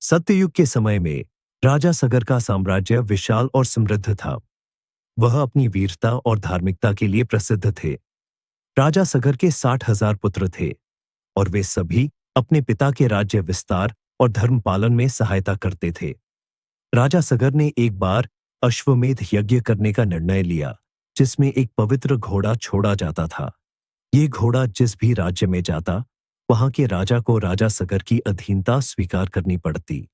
सत्ययुग के समय में राजा सगर का साम्राज्य विशाल और समृद्ध था। वह अपनी वीरता और धार्मिकता के लिए प्रसिद्ध थे। राजा सगर के 60,000 पुत्र थे और वे सभी अपने पिता के राज्य विस्तार और धर्म पालन में सहायता करते थे। राजा सगर ने एक बार अश्वमेध यज्ञ करने का निर्णय लिया, जिसमें एक पवित्र घोड़ा छोड़ा जाता था। ये घोड़ा जिस भी राज्य में जाता, वहां के राजा को राजा सगर की अधीनता स्वीकार करनी पड़ती।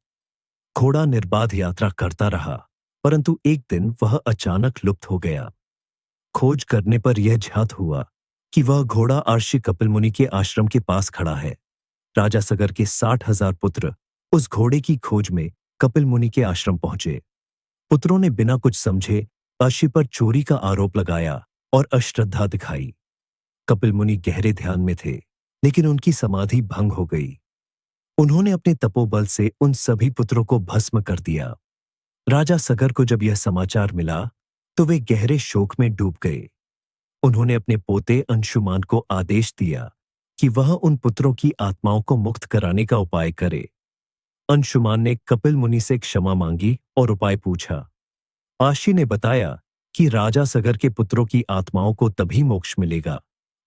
घोड़ा निर्बाध यात्रा करता रहा, परंतु एक दिन वह अचानक लुप्त हो गया। खोज करने पर यह ज्ञात हुआ कि वह घोड़ा अर्षि कपिल मुनि के आश्रम के पास खड़ा है। राजा सगर के 60,000 पुत्र उस घोड़े की खोज में कपिल मुनि के आश्रम पहुंचे। पुत्रों ने बिना कुछ समझे अर्षि पर चोरी का आरोप लगाया और अश्रद्धा दिखाई। कपिल मुनि गहरे ध्यान में थे, लेकिन उनकी समाधि भंग हो गई। उन्होंने अपने तपोबल से उन सभी पुत्रों को भस्म कर दिया। राजा सगर को जब यह समाचार मिला, तो वे गहरे शोक में डूब गए। उन्होंने अपने पोते अंशुमान को आदेश दिया कि वह उन पुत्रों की आत्माओं को मुक्त कराने का उपाय करे। अंशुमान ने कपिल मुनि से क्षमा मांगी और उपाय पूछा। आशी ने बताया कि राजा सगर के पुत्रों की आत्माओं को तभी मोक्ष मिलेगा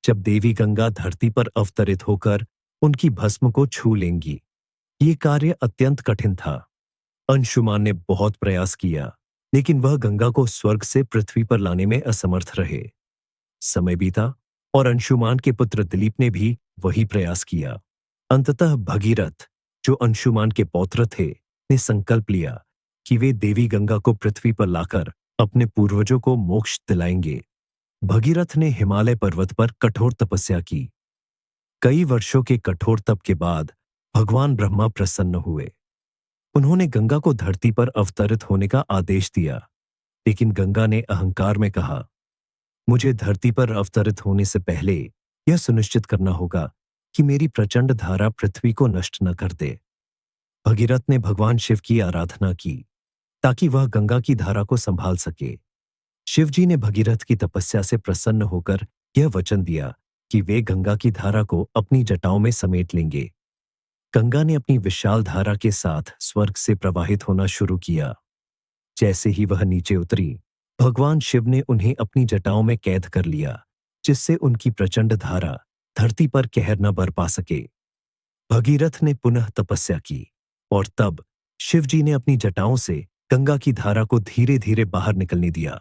जब देवी गंगा धरती पर अवतरित होकर उनकी भस्म को छू लेंगी। ये कार्य अत्यंत कठिन था। अंशुमान ने बहुत प्रयास किया, लेकिन वह गंगा को स्वर्ग से पृथ्वी पर लाने में असमर्थ रहे। समय बीता और अंशुमान के पुत्र दिलीप ने भी वही प्रयास किया। अंततः भगीरथ, जो अंशुमान के पौत्र थे, ने संकल्प लिया कि वे देवी गंगा को पृथ्वी पर लाकर अपने पूर्वजों को मोक्ष दिलाएंगे। भगीरथ ने हिमालय पर्वत पर कठोर तपस्या की। कई वर्षों के कठोर तप के बाद भगवान ब्रह्मा प्रसन्न हुए। उन्होंने गंगा को धरती पर अवतरित होने का आदेश दिया, लेकिन गंगा ने अहंकार में कहा, मुझे धरती पर अवतरित होने से पहले यह सुनिश्चित करना होगा कि मेरी प्रचंड धारा पृथ्वी को नष्ट न कर दे। भगीरथ ने भगवान शिव की आराधना की ताकि वह गंगा की धारा को संभाल सके। शिवजी ने भगीरथ की तपस्या से प्रसन्न होकर यह वचन दिया कि वे गंगा की धारा को अपनी जटाओं में समेट लेंगे। गंगा ने अपनी विशाल धारा के साथ स्वर्ग से प्रवाहित होना शुरू किया। जैसे ही वह नीचे उतरी, भगवान शिव ने उन्हें अपनी जटाओं में कैद कर लिया, जिससे उनकी प्रचंड धारा धरती पर कहर न बरपा सके। भगीरथ ने पुनः तपस्या की और तब शिवजी ने अपनी जटाओं से गंगा की धारा को धीरे धीरे बाहर निकलने दिया।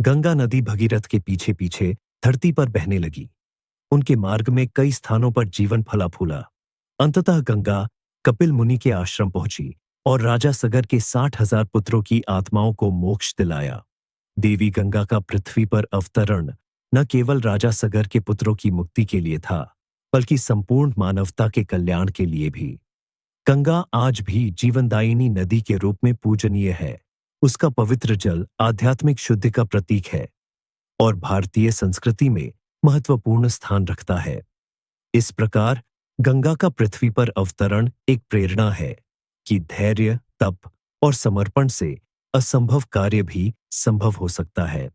गंगा नदी भगीरथ के पीछे पीछे धरती पर बहने लगी। उनके मार्ग में कई स्थानों पर जीवन फला फूला। अंततः गंगा कपिल मुनि के आश्रम पहुंची और राजा सगर के 60,000 पुत्रों की आत्माओं को मोक्ष दिलाया। देवी गंगा का पृथ्वी पर अवतरण न केवल राजा सगर के पुत्रों की मुक्ति के लिए था, बल्कि संपूर्ण मानवता के कल्याण के लिए भी। गंगा आज भी जीवनदायिनी नदी के रूप में पूजनीय है। उसका पवित्र जल आध्यात्मिक शुद्धि का प्रतीक है और भारतीय संस्कृति में महत्वपूर्ण स्थान रखता है। इस प्रकार गंगा का पृथ्वी पर अवतरण एक प्रेरणा है कि धैर्य, तप और समर्पण से असंभव कार्य भी संभव हो सकता है।